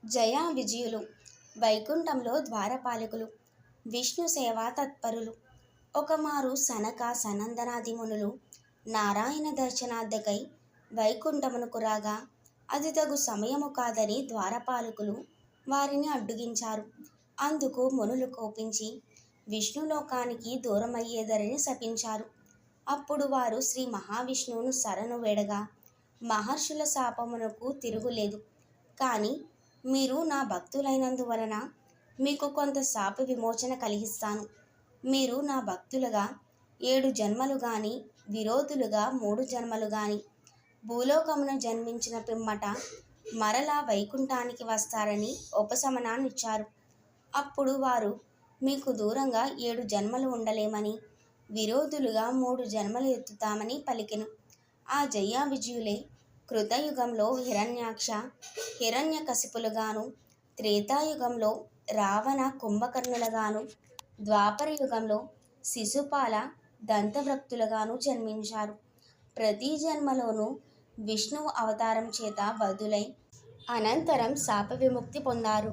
జయా విజయులు వైకుంఠంలో ద్వారపాలకులు, విష్ణు సేవా తత్పరులు. ఒకమారు సనక సనందనాది మునులు నారాయణ దర్శనార్థకై వైకుంఠమునకు రాగా అది తగు సమయము కాదని ద్వారపాలకులు వారిని అడ్డుగించారు. అందుకు మునులు కోపించి విష్ణులోకానికి దూరమయ్యేదరని శపించారు. అప్పుడు వారు శ్రీ మహావిష్ణువును శరణు వేడగా మహర్షుల శాపమునకు తిరుగులేదు. కానీ మీరు నా భక్తులైనందువలన మీకు కొంత శాప విమోచన కలిగిస్తాను. మీరు నా భక్తులుగా 7 జన్మలు గాని, విరోధులుగా 3 జన్మలు గాని భూలోకమున జన్మించిన పిమ్మట మరలా వైకుంఠానికి వస్తారని ఉపశమనాన్నిచ్చారు. అప్పుడు వారు మీకు దూరంగా 7 జన్మలు ఉండలేమని, విరోధులుగా 3 జన్మలు ఎత్తుతామని పలికెను. ఆ జయా విజయులే కృతయుగంలో హిరణ్యాక్ష, హిరణ్యకశిపులుగాను, త్రేతాయుగంలో రావణ కుంభకర్ణులుగాను, ద్వాపర యుగంలో శిశుపాల దంతభక్తులుగాను జన్మించారు. ప్రతి జన్మలోనూ విష్ణువు అవతారం చేత బదులై అనంతరం శాప విముక్తి పొందారు.